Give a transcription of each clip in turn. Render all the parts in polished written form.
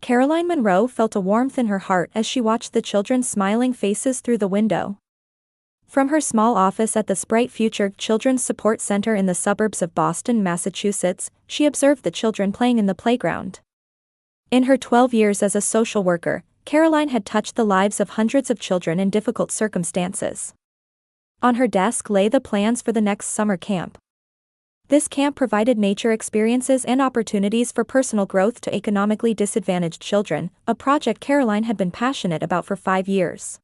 Caroline Munro felt a warmth in her heart as she watched the children's smiling faces through the window. From her small office at the Sprite Future Children's Support Center in the suburbs of Boston, Massachusetts, she observed the children playing in the playground. In her 12 years as a social worker, Caroline had touched the lives of hundreds of children in difficult circumstances. On her desk lay the plans for the next summer camp. This camp provided nature experiences and opportunities for personal growth to economically disadvantaged children, a project Caroline had been passionate about for 5 years.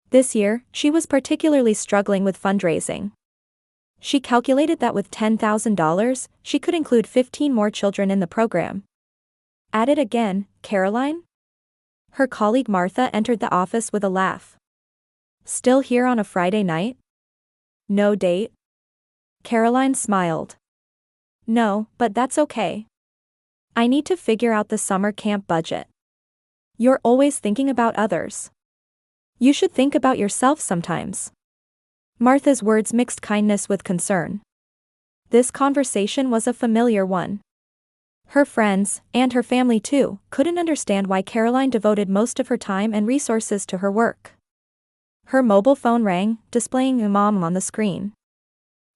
This year, she was particularly struggling with fundraising. She calculated that with $10,000, she could include 15 more children in the program. At it again, Caroline? Her colleague Martha entered the office with a laugh. Still here on a Friday night? No date? Caroline smiled. No, but that's okay. I need to figure out the summer camp budget. You're always thinking about others. You should think about yourself sometimes. Martha's words mixed kindness with concern. This conversation was a familiar one. Her friends, and her family too, couldn't understand why Caroline devoted most of her time and resources to her work. Her mobile phone rang, displaying a mom on the screen.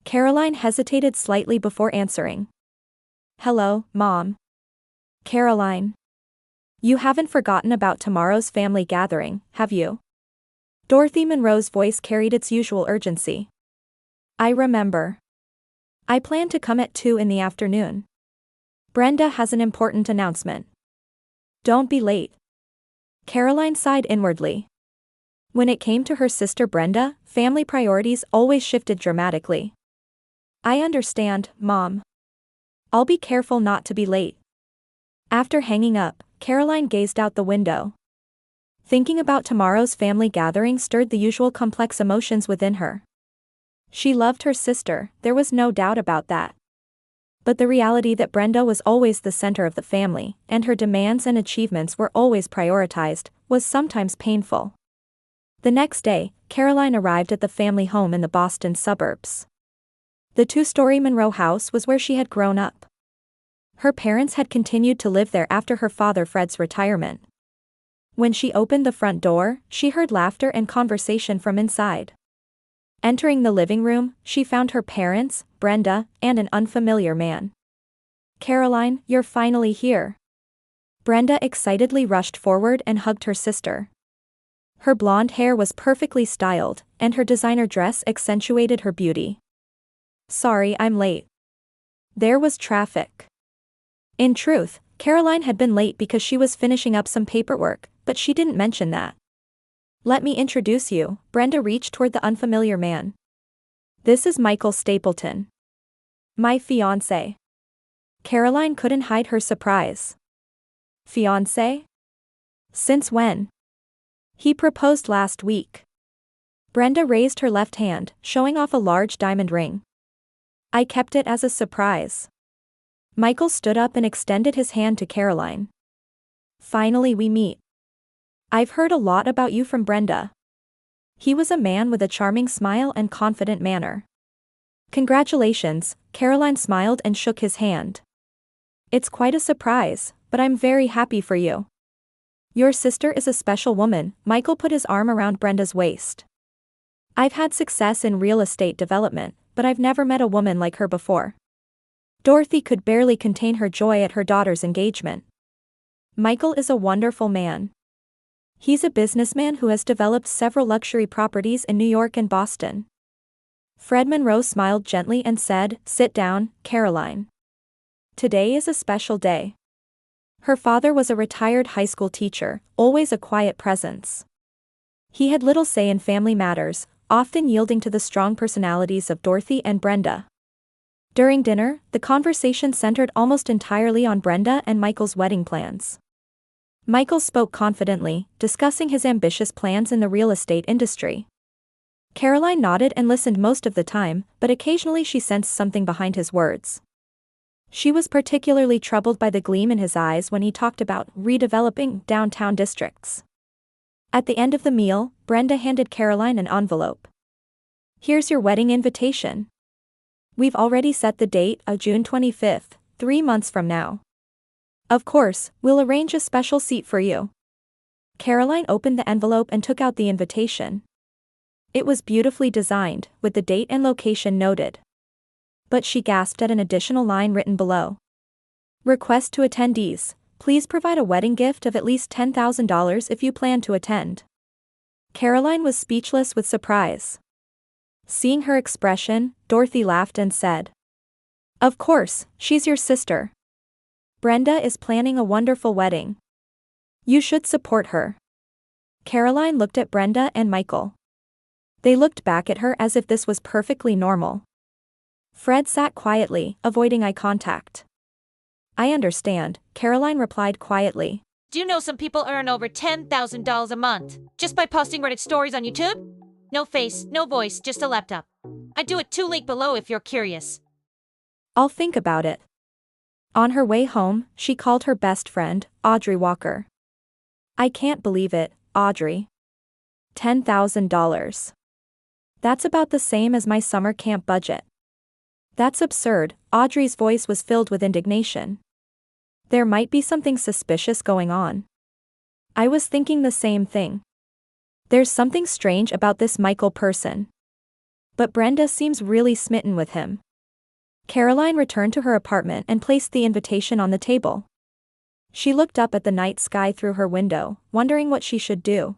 Caroline hesitated slightly before answering. Hello, Mom. Caroline. You haven't forgotten about tomorrow's family gathering, have you? Dorothy Munro's voice carried its usual urgency. I remember. I plan to come at 2 in the afternoon. Brenda has an important announcement. Don't be late. Caroline sighed inwardly. When it came to her sister Brenda, family priorities always shifted dramatically. I understand, Mom. I'll be careful not to be late. After hanging up, Caroline gazed out the window. Thinking about tomorrow's family gathering stirred the usual complex emotions within her. She loved her sister, there was no doubt about that. But the reality that Brenda was always the center of the family, and her demands and achievements were always prioritized, was sometimes painful. The next day, Caroline arrived at the family home in the Boston suburbs. The 2-story Munro house was where she had grown up. Her parents had continued to live there after her father Fred's retirement. When she opened the front door, she heard laughter and conversation from inside. Entering the living room, she found her parents, Brenda, and an unfamiliar man. Caroline, you're finally here. Brenda excitedly rushed forward and hugged her sister. Her blonde hair was perfectly styled, and her designer dress accentuated her beauty. Sorry I'm late. There was traffic. In truth, Caroline had been late because she was finishing up some paperwork, but she didn't mention that. Let me introduce you, Brenda reached toward the unfamiliar man. This is Michael Stapleton. My fiancé. Caroline couldn't hide her surprise. Fiancé? Since when? He proposed last week. Brenda raised her left hand, showing off a large diamond ring. I kept it as a surprise. Michael stood up and extended his hand to Caroline. Finally we meet. I've heard a lot about you from Brenda. He was a man with a charming smile and confident manner. Congratulations, Caroline smiled and shook his hand. It's quite a surprise, but I'm very happy for you. Your sister is a special woman, Michael put his arm around Brenda's waist. I've had success in real estate development, but I've never met a woman like her before. Dorothy could barely contain her joy at her daughter's engagement. Michael is a wonderful man. He's a businessman who has developed several luxury properties in New York and Boston. Fred Munro smiled gently and said, Sit down, Caroline. Today is a special day. Her father was a retired high school teacher, always a quiet presence. He had little say in family matters, often yielding to the strong personalities of Dorothy and Brenda. During dinner, the conversation centered almost entirely on Brenda and Michael's wedding plans. Michael spoke confidently, discussing his ambitious plans in the real estate industry. Caroline nodded and listened most of the time, but occasionally she sensed something behind his words. She was particularly troubled by the gleam in his eyes when he talked about redeveloping downtown districts. At the end of the meal, Brenda handed Caroline an envelope. Here's your wedding invitation. We've already set the date of June 25th, 3 months from now. Of course, we'll arrange a special seat for you. Caroline opened the envelope and took out the invitation. It was beautifully designed, with the date and location noted. But she gasped at an additional line written below. Request to attendees, please provide a wedding gift of at least $10,000 if you plan to attend. Caroline was speechless with surprise. Seeing her expression, Dorothy laughed and said, "Of course, she's your sister. Brenda is planning a wonderful wedding. You should support her." Caroline looked at Brenda and Michael. They looked back at her as if this was perfectly normal. Fred sat quietly, avoiding eye contact. "I understand," Caroline replied quietly. Do you know some people earn over $10,000 a month just by posting Reddit stories on YouTube? No face, no voice, just a laptop. I do it too. Link below if you're curious. "I'll think about it." On her way home, she called her best friend, Audrey Walker. "I can't believe it, Audrey. $10,000. That's about the same as my summer camp budget." "That's absurd," Audrey's voice was filled with indignation. "There might be something suspicious going on." "I was thinking the same thing. There's something strange about this Michael person. But Brenda seems really smitten with him." Caroline returned to her apartment and placed the invitation on the table. She looked up at the night sky through her window, wondering what she should do.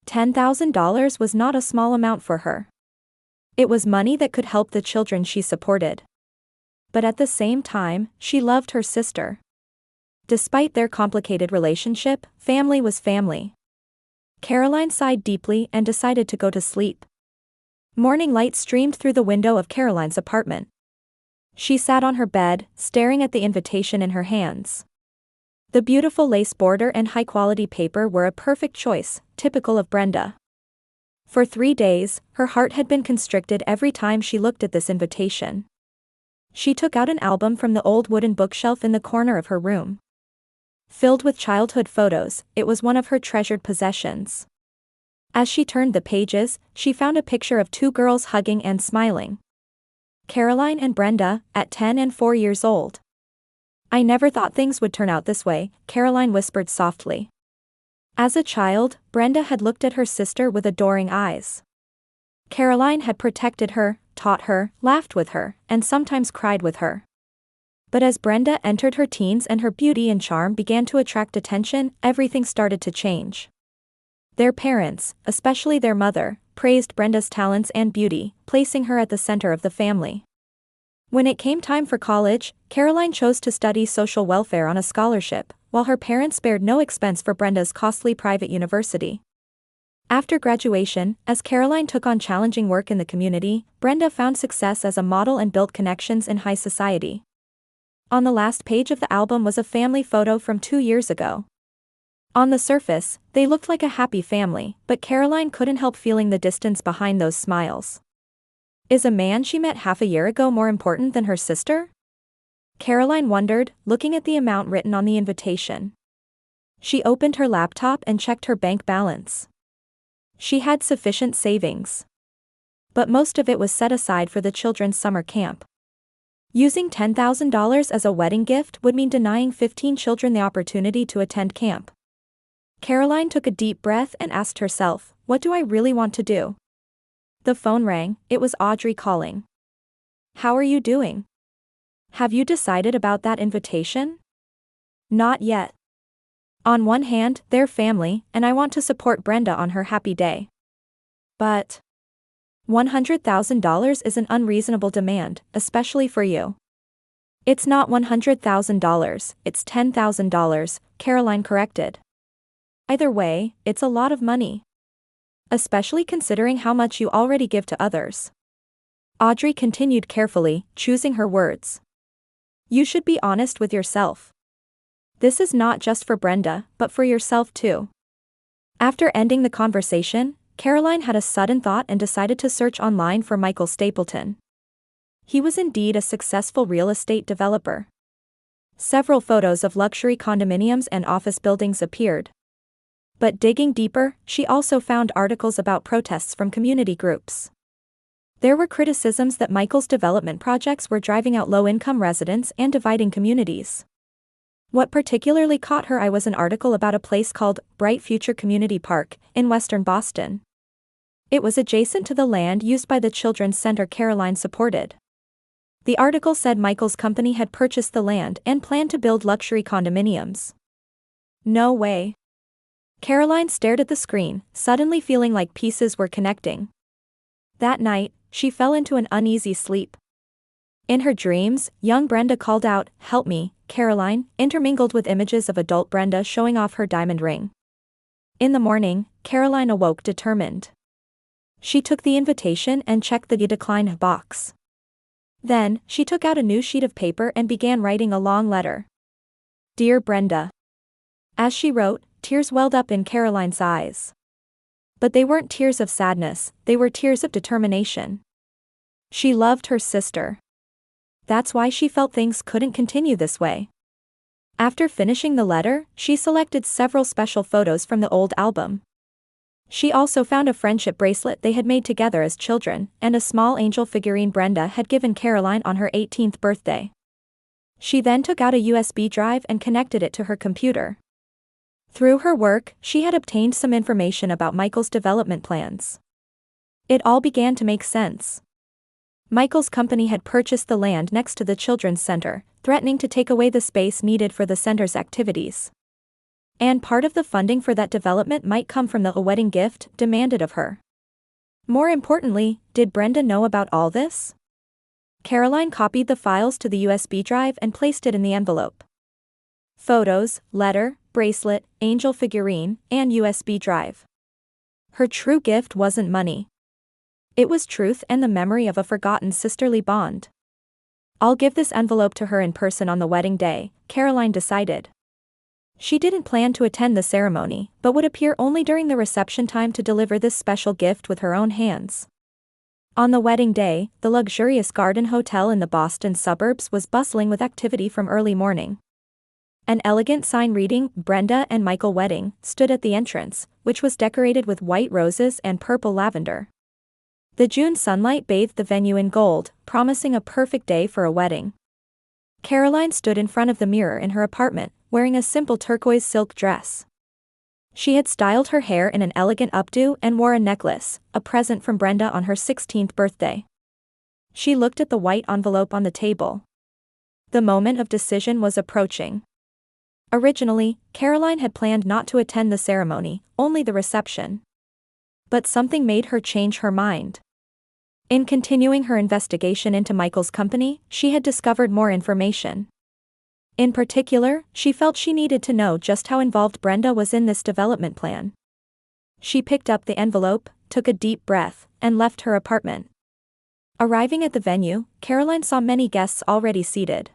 $10,000 was not a small amount for her. It was money that could help the children she supported. But at the same time, she loved her sister. Despite their complicated relationship, family was family. Caroline sighed deeply and decided to go to sleep. Morning light streamed through the window of Caroline's apartment. She sat on her bed, staring at the invitation in her hands. The beautiful lace border and high-quality paper were a perfect choice, typical of Brenda. For 3 days, her heart had been constricted every time she looked at this invitation. She took out an album from the old wooden bookshelf in the corner of her room. Filled with childhood photos, it was one of her treasured possessions. As she turned the pages, she found a picture of 2 girls hugging and smiling. Caroline and Brenda, at 10 and 4 years old. "I never thought things would turn out this way," Caroline whispered softly. As a child, Brenda had looked at her sister with adoring eyes. Caroline had protected her, taught her, laughed with her, and sometimes cried with her. But as Brenda entered her teens and her beauty and charm began to attract attention, everything started to change. Their parents, especially their mother, praised Brenda's talents and beauty, placing her at the center of the family. When it came time for college, Caroline chose to study social welfare on a scholarship, while her parents spared no expense for Brenda's costly private university. After graduation, as Caroline took on challenging work in the community, Brenda found success as a model and built connections in high society. On the last page of the album was a family photo from 2 years ago. On the surface, they looked like a happy family, but Caroline couldn't help feeling the distance behind those smiles. Is a man she met half a year ago more important than her sister? Caroline wondered, looking at the amount written on the invitation. She opened her laptop and checked her bank balance. She had sufficient savings. But most of it was set aside for the children's summer camp. Using $10,000 as a wedding gift would mean denying 15 children the opportunity to attend camp. Caroline took a deep breath and asked herself, what do I really want to do? The phone rang, it was Audrey calling. How are you doing? Have you decided about that invitation? Not yet. On one hand, they're family, and I want to support Brenda on her happy day. But $100,000 is an unreasonable demand, especially for you. It's not $100,000, it's $10,000, Caroline corrected. Either way, it's a lot of money. Especially considering how much you already give to others. Audrey continued carefully, choosing her words. You should be honest with yourself. This is not just for Brenda, but for yourself too. After ending the conversation, Caroline had a sudden thought and decided to search online for Michael Stapleton. He was indeed a successful real estate developer. Several photos of luxury condominiums and office buildings appeared. But digging deeper, she also found articles about protests from community groups. There were criticisms that Michael's development projects were driving out low-income residents and dividing communities. What particularly caught her eye was an article about a place called Bright Future Community Park in western Boston. It was adjacent to the land used by the children's center Caroline supported. The article said Michael's company had purchased the land and planned to build luxury condominiums. No way. Caroline stared at the screen, suddenly feeling like pieces were connecting. That night, she fell into an uneasy sleep. In her dreams, young Brenda called out, "Help me, Caroline," intermingled with images of adult Brenda showing off her diamond ring. In the morning, Caroline awoke determined. She took the invitation and checked the decline box. Then, she took out a new sheet of paper and began writing a long letter. "Dear Brenda." As she wrote, tears welled up in Caroline's eyes. But they weren't tears of sadness, they were tears of determination. She loved her sister. That's why she felt things couldn't continue this way. After finishing the letter, she selected several special photos from the old album. She also found a friendship bracelet they had made together as children, and a small angel figurine Brenda had given Caroline on her 18th birthday. She then took out a USB drive and connected it to her computer. Through her work, she had obtained some information about Michael's development plans. It all began to make sense. Michael's company had purchased the land next to the children's center, threatening to take away the space needed for the center's activities. And part of the funding for that development might come from the wedding gift demanded of her. More importantly, did Brenda know about all this? Caroline copied the files to the USB drive and placed it in the envelope. Photos, letter, bracelet, angel figurine, and USB drive. Her true gift wasn't money. It was truth and the memory of a forgotten sisterly bond. "I'll give this envelope to her in person on the wedding day," Caroline decided. She didn't plan to attend the ceremony, but would appear only during the reception time to deliver this special gift with her own hands. On the wedding day, the luxurious Garden Hotel in the Boston suburbs was bustling with activity from early morning. An elegant sign reading, "Brenda and Michael Wedding," stood at the entrance, which was decorated with white roses and purple lavender. The June sunlight bathed the venue in gold, promising a perfect day for a wedding. Caroline stood in front of the mirror in her apartment, wearing a simple turquoise silk dress. She had styled her hair in an elegant updo and wore a necklace, a present from Brenda on her 16th birthday. She looked at the white envelope on the table. The moment of decision was approaching. Originally, Caroline had planned not to attend the ceremony, only the reception. But something made her change her mind. In continuing her investigation into Michael's company, she had discovered more information. In particular, she felt she needed to know just how involved Brenda was in this development plan. She picked up the envelope, took a deep breath, and left her apartment. Arriving at the venue, Caroline saw many guests already seated.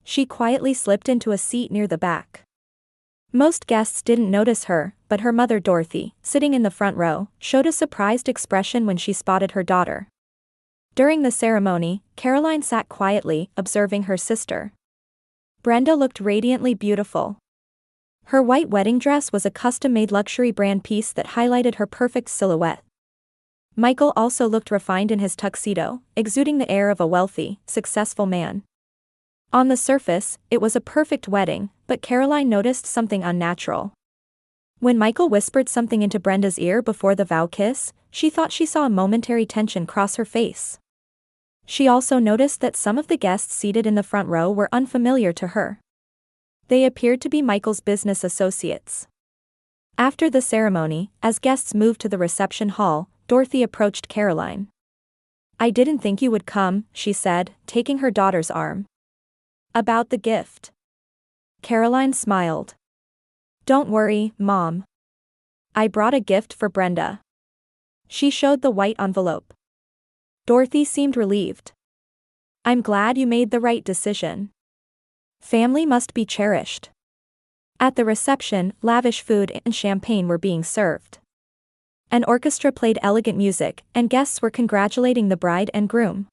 She quietly slipped into a seat near the back. Most guests didn't notice her, but her mother Dorothy, sitting in the front row, showed a surprised expression when she spotted her daughter. During the ceremony, Caroline sat quietly, observing her sister. Brenda looked radiantly beautiful. Her white wedding dress was a custom-made luxury brand piece that highlighted her perfect silhouette. Michael also looked refined in his tuxedo, exuding the air of a wealthy, successful man. On the surface, it was a perfect wedding, but Caroline noticed something unnatural. When Michael whispered something into Brenda's ear before the vow kiss, she thought she saw a momentary tension cross her face. She also noticed that some of the guests seated in the front row were unfamiliar to her. They appeared to be Michael's business associates. After the ceremony, as guests moved to the reception hall, Dorothy approached Caroline. "I didn't think you would come," she said, taking her daughter's arm. "About the gift." Caroline smiled. "Don't worry, Mom. I brought a gift for Brenda." She showed the white envelope. Dorothy seemed relieved. "I'm glad you made the right decision. Family must be cherished." At the reception, lavish food and champagne were being served. An orchestra played elegant music, and guests were congratulating the bride and groom.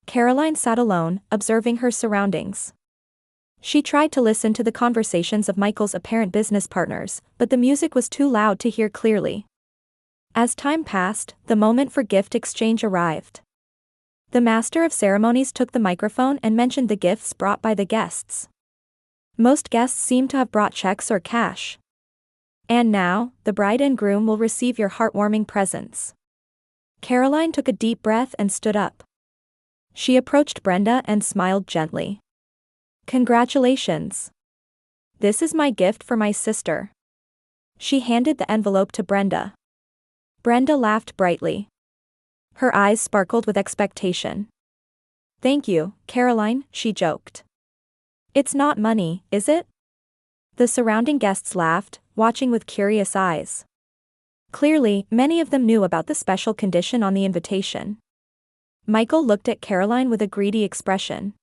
Caroline sat alone, observing her surroundings. She tried to listen to the conversations of Michael's apparent business partners, but the music was too loud to hear clearly. As time passed, the moment for gift exchange arrived. The master of ceremonies took the microphone and mentioned the gifts brought by the guests. Most guests seem to have brought checks or cash. And now, the bride and groom will receive your heartwarming presents. Caroline took a deep breath and stood up. She approached Brenda and smiled gently. Congratulations. This is my gift for my sister. She handed the envelope to Brenda. Brenda laughed brightly. Her eyes sparkled with expectation. Thank you, Caroline, she joked. It's not money, is it? The surrounding guests laughed, watching with curious eyes. Clearly, many of them knew about the special condition on the invitation. Michael looked at Caroline with a greedy expression.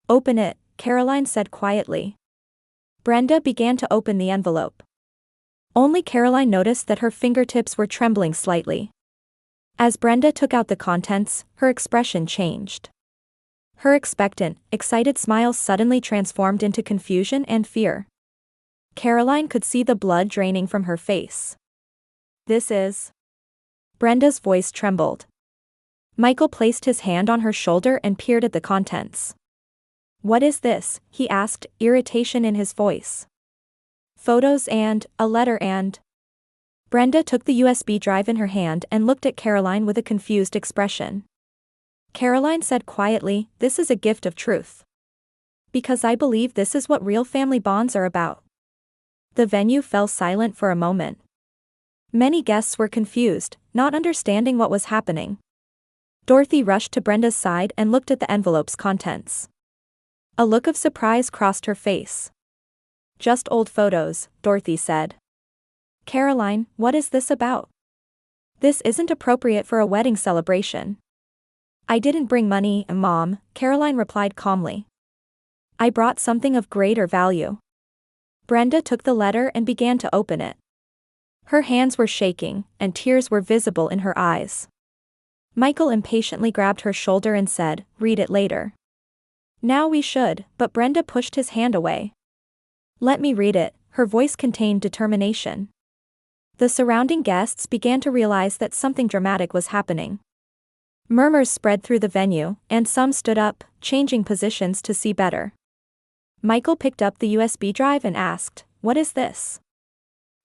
Open it, Caroline said quietly. Brenda began to open the envelope. Only Caroline noticed that her fingertips were trembling slightly. As Brenda took out the contents, her expression changed. Her expectant, excited smile suddenly transformed into confusion and fear. Caroline could see the blood draining from her face. This is... Brenda's voice trembled. Michael placed his hand on her shoulder and peered at the contents. What is this? He asked, irritation in his voice. Photos and, a letter and... Brenda took the USB drive in her hand and looked at Caroline with a confused expression. Caroline said quietly, this is a gift of truth. Because I believe this is what real family bonds are about. The venue fell silent for a moment. Many guests were confused, not understanding what was happening. Dorothy rushed to Brenda's side and looked at the envelope's contents. A look of surprise crossed her face. Just old photos, Dorothy said. Caroline, what is this about? This isn't appropriate for a wedding celebration. I didn't bring money, Mom, Caroline replied calmly. I brought something of greater value. Brenda took the letter and began to open it. Her hands were shaking, and tears were visible in her eyes. Michael impatiently grabbed her shoulder and said, read it later. Now we should, but Brenda pushed his hand away. Let me read it, her voice contained determination. The surrounding guests began to realize that something dramatic was happening. Murmurs spread through the venue, and some stood up, changing positions to see better. Michael picked up the USB drive and asked, what is this?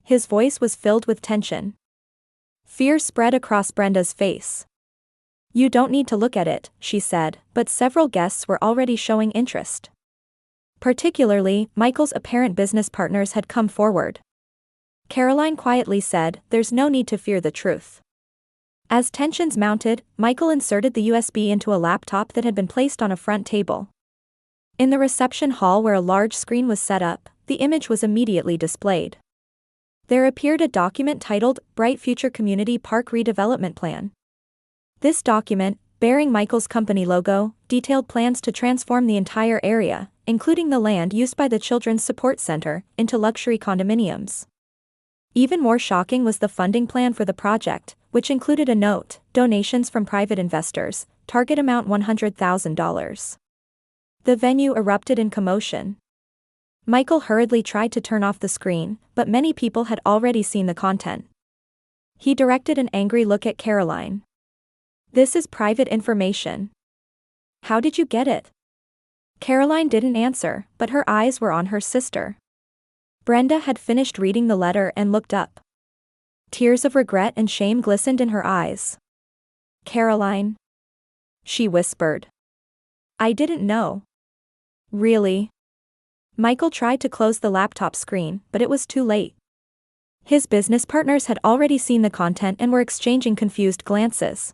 His voice was filled with tension. Fear spread across Brenda's face. You don't need to look at it, she said, but several guests were already showing interest. Particularly, Michael's apparent business partners had come forward. Caroline quietly said, there's no need to fear the truth. As tensions mounted, Michael inserted the USB into a laptop that had been placed on a front table. In the reception hall where a large screen was set up, the image was immediately displayed. There appeared a document titled, Bright Future Community Park Redevelopment Plan. This document, bearing Michael's company logo, detailed plans to transform the entire area, including the land used by the Children's Support Center, into luxury condominiums. Even more shocking was the funding plan for the project, which included a note, donations from private investors, target amount $100,000. The venue erupted in commotion. Michael hurriedly tried to turn off the screen, but many people had already seen the content. He directed an angry look at Caroline. This is private information. How did you get it? Caroline didn't answer, but her eyes were on her sister. Brenda had finished reading the letter and looked up. Tears of regret and shame glistened in her eyes. Caroline? She whispered. I didn't know. Really? Michael tried to close the laptop screen, but it was too late. His business partners had already seen the content and were exchanging confused glances.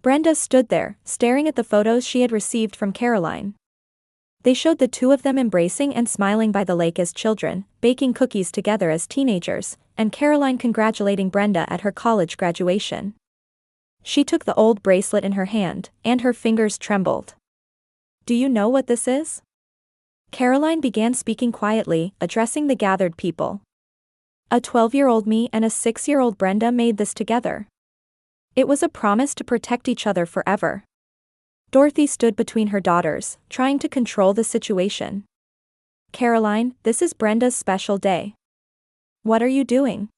Brenda stood there, staring at the photos she had received from Caroline. They showed the two of them embracing and smiling by the lake as children, baking cookies together as teenagers, and Caroline congratulating Brenda at her college graduation. She took the old bracelet in her hand, and her fingers trembled. Do you know what this is? Caroline began speaking quietly, addressing the gathered people. A 12-year-old me and a 6-year-old Brenda made this together. It was a promise to protect each other forever. Dorothy stood between her daughters, trying to control the situation. Caroline, this is Brenda's special day. What are you doing?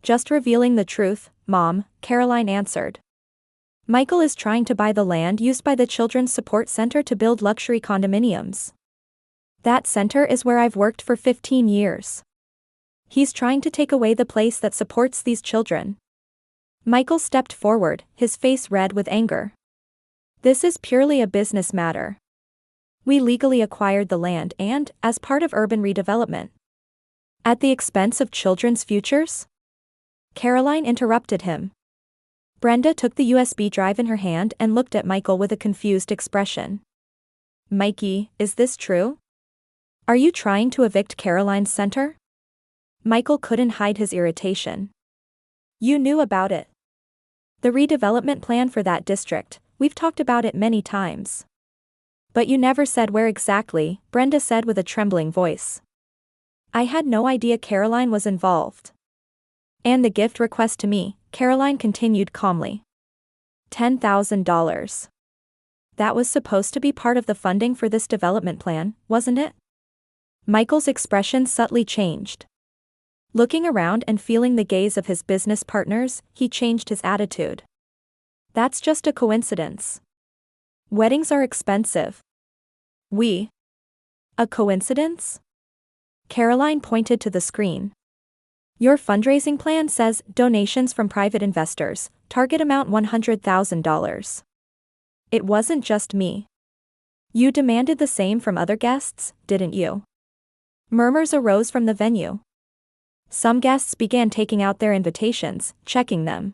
Just revealing the truth, Mom, Caroline answered. Michael is trying to buy the land used by the Children's Support Center to build luxury condominiums. That center is where I've worked for 15 years. He's trying to take away the place that supports these children. Michael stepped forward, his face red with anger. This is purely a business matter. We legally acquired the land and, as part of urban redevelopment. At the expense of children's futures? Caroline interrupted him. Brenda took the USB drive in her hand and looked at Michael with a confused expression. Mikey, is this true? Are you trying to evict Caroline's center? Michael couldn't hide his irritation. You knew about it. The redevelopment plan for that district, we've talked about it many times. But you never said where exactly, Brenda said with a trembling voice. I had no idea Caroline was involved. And the gift request to me, Caroline continued calmly. $10,000. That was supposed to be part of the funding for this development plan, wasn't it? Michael's expression subtly changed. Looking around and feeling the gaze of his business partners, he changed his attitude. That's just a coincidence. Weddings are expensive. A coincidence? Caroline pointed to the screen. Your fundraising plan says donations from private investors, target amount $100,000. It wasn't just me. You demanded the same from other guests, didn't you? Murmurs arose from the venue. Some guests began taking out their invitations, checking them.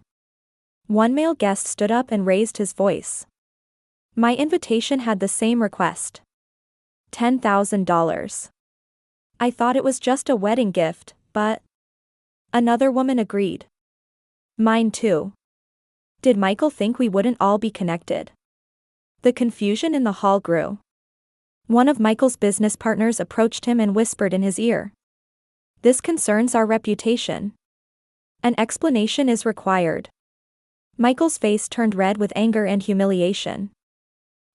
One male guest stood up and raised his voice. My invitation had the same request. $10,000. I thought it was just a wedding gift, but... Another woman agreed. Mine too. Did Michael think we wouldn't all be connected? The confusion in the hall grew. One of Michael's business partners approached him and whispered in his ear. This concerns our reputation. An explanation is required. Michael's face turned red with anger and humiliation.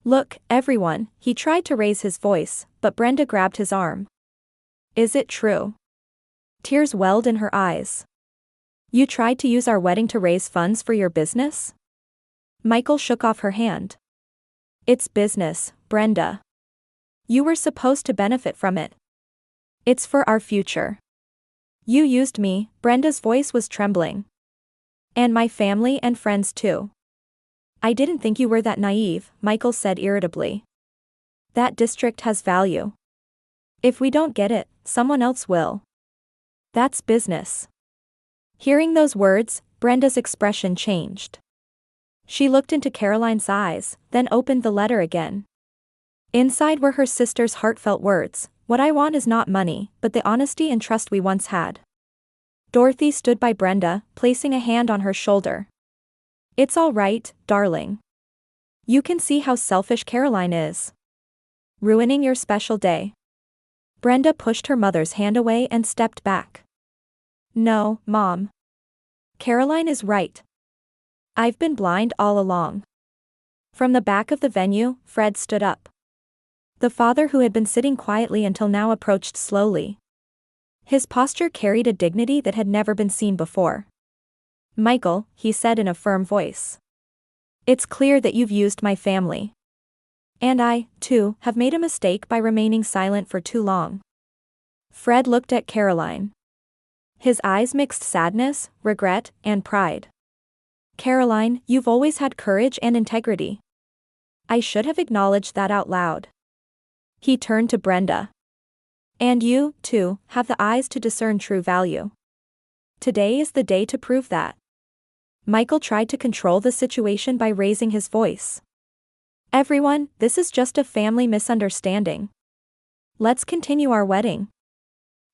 Look, everyone, he tried to raise his voice, but Brenda grabbed his arm. Is it true? Tears welled in her eyes. You tried to use our wedding to raise funds for your business? Michael shook off her hand. It's business, Brenda. You were supposed to benefit from it. It's for our future. You used me, Brenda's voice was trembling. And my family and friends too. I didn't think you were that naive, Michael said irritably. That district has value. If we don't get it, someone else will. That's business. Hearing those words, Brenda's expression changed. She looked into Caroline's eyes, then opened the letter again. Inside were her sister's heartfelt words, what I want is not money, but the honesty and trust we once had. Dorothy stood by Brenda, placing a hand on her shoulder. It's all right, darling. You can see how selfish Caroline is. Ruining your special day. Brenda pushed her mother's hand away and stepped back. No, Mom. Caroline is right. I've been blind all along. From the back of the venue, Fred stood up. The father who had been sitting quietly until now approached slowly. His posture carried a dignity that had never been seen before. Michael, he said in a firm voice. It's clear that you've used my family. And I, too, have made a mistake by remaining silent for too long. Fred looked at Caroline. His eyes mixed sadness, regret, and pride. Caroline, you've always had courage and integrity. I should have acknowledged that out loud. He turned to Brenda. And you, too, have the eyes to discern true value. Today is the day to prove that. Michael tried to control the situation by raising his voice. Everyone, this is just a family misunderstanding. Let's continue our wedding.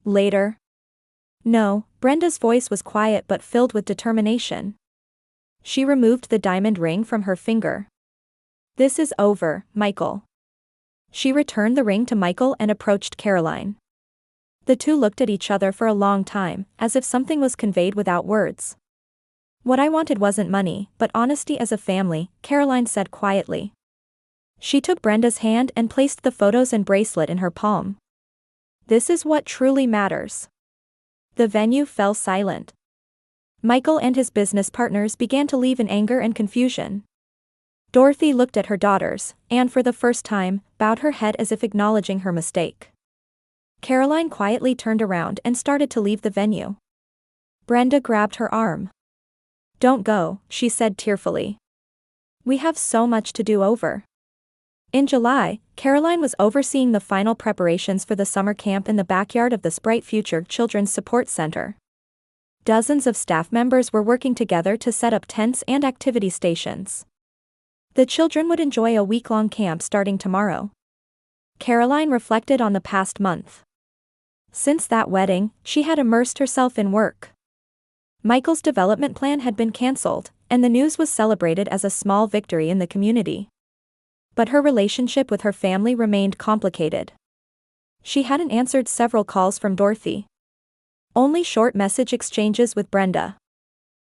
Later. No, Brenda's voice was quiet but filled with determination. She removed the diamond ring from her finger. This is over, Michael. She returned the ring to Michael and approached Caroline. The two looked at each other for a long time, as if something was conveyed without words. What I wanted wasn't money, but honesty as a family, Caroline said quietly. She took Brenda's hand and placed the photos and bracelet in her palm. This is what truly matters. The venue fell silent. Michael and his business partners began to leave in anger and confusion. Dorothy looked at her daughters, and for the first time, bowed her head as if acknowledging her mistake. Caroline quietly turned around and started to leave the venue. Brenda grabbed her arm. "Don't go," she said tearfully. "We have so much to do over." In July, Caroline was overseeing the final preparations for the summer camp in the backyard of the Sprite Future Children's Support Center. Dozens of staff members were working together to set up tents and activity stations. The children would enjoy a week-long camp starting tomorrow. Caroline reflected on the past month. Since that wedding, she had immersed herself in work. Michael's development plan had been cancelled, and the news was celebrated as a small victory in the community. But her relationship with her family remained complicated. She hadn't answered several calls from Dorothy. Only short message exchanges with Brenda.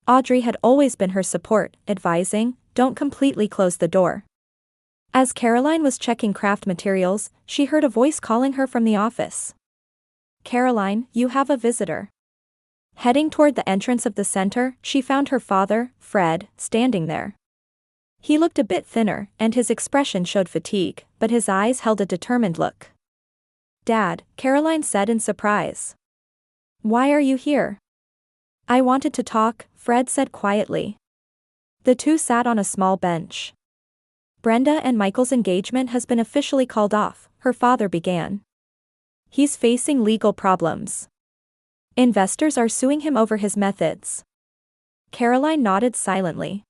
Audrey had always been her support, advising, "Don't completely close the door." As Caroline was checking craft materials, she heard a voice calling her from the office. "Caroline, you have a visitor." Heading toward the entrance of the center, she found her father, Fred, standing there. He looked a bit thinner, and his expression showed fatigue, but his eyes held a determined look. "Dad," Caroline said in surprise. "Why are you here?" "I wanted to talk," Fred said quietly. The two sat on a small bench. "Brenda and Michael's engagement has been officially called off," her father began. "He's facing legal problems. Investors are suing him over his methods." Caroline nodded silently.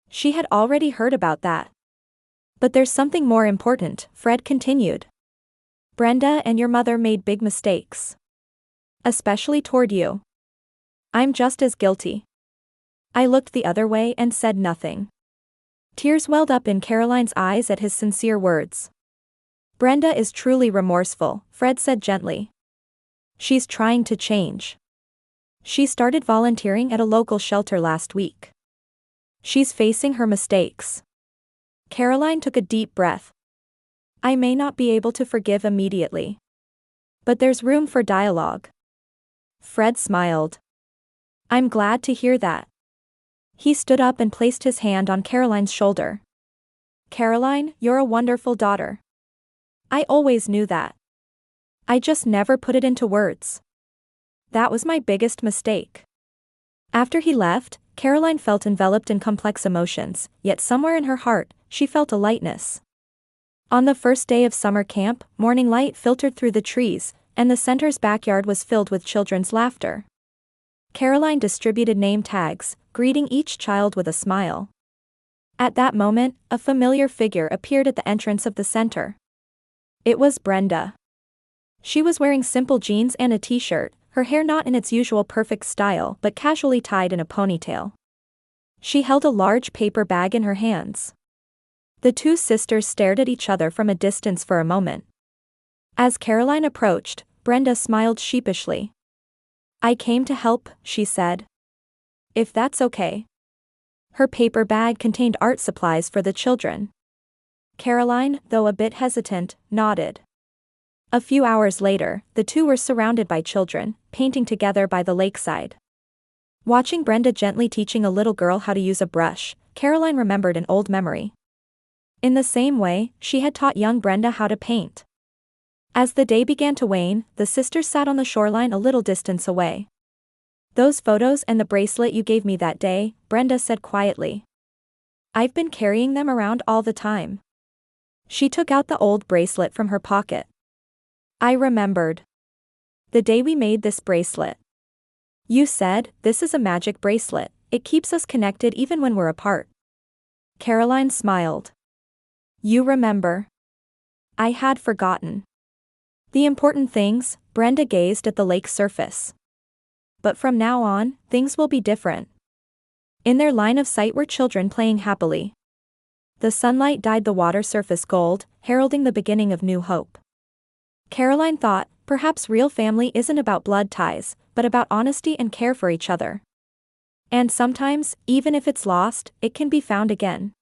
She had already heard about that. "But there's something more important," Fred continued. "Brenda and your mother made big mistakes. Especially toward you. I'm just as guilty." I looked the other way and said nothing. Tears welled up in Caroline's eyes at his sincere words. "Brenda is truly remorseful," Fred said gently. "She's trying to change. She started volunteering at a local shelter last week. She's facing her mistakes." Caroline took a deep breath. "I may not be able to forgive immediately. But there's room for dialogue." Fred smiled. "I'm glad to hear that." He stood up and placed his hand on Caroline's shoulder. "Caroline, you're a wonderful daughter. I always knew that. I just never put it into words. That was my biggest mistake." After he left, Caroline felt enveloped in complex emotions, yet somewhere in her heart, she felt a lightness. On the first day of summer camp, morning light filtered through the trees, and the center's backyard was filled with children's laughter. Caroline distributed name tags, greeting each child with a smile. At that moment, a familiar figure appeared at the entrance of the center. It was Brenda. She was wearing simple jeans and a t-shirt, her hair not in its usual perfect style but casually tied in a ponytail. She held a large paper bag in her hands. The two sisters stared at each other from a distance for a moment. As Caroline approached, Brenda smiled sheepishly. "I came to help," she said. "If that's okay." Her paper bag contained art supplies for the children. Caroline, though a bit hesitant, nodded. A few hours later, the two were surrounded by children, painting together by the lakeside. Watching Brenda gently teaching a little girl how to use a brush, Caroline remembered an old memory. In the same way, she had taught young Brenda how to paint. As the day began to wane, the sisters sat on the shoreline a little distance away. "Those photos and the bracelet you gave me that day," Brenda said quietly. "I've been carrying them around all the time." She took out the old bracelet from her pocket. "I remembered. The day we made this bracelet. You said, 'This is a magic bracelet, it keeps us connected even when we're apart.'" Caroline smiled. "You remember." I had forgotten. The important things, Brenda gazed at the lake's surface. "But from now on, things will be different." In their line of sight were children playing happily. The sunlight dyed the water surface gold, heralding the beginning of new hope. Caroline thought, perhaps real family isn't about blood ties, but about honesty and care for each other. And sometimes, even if it's lost, it can be found again.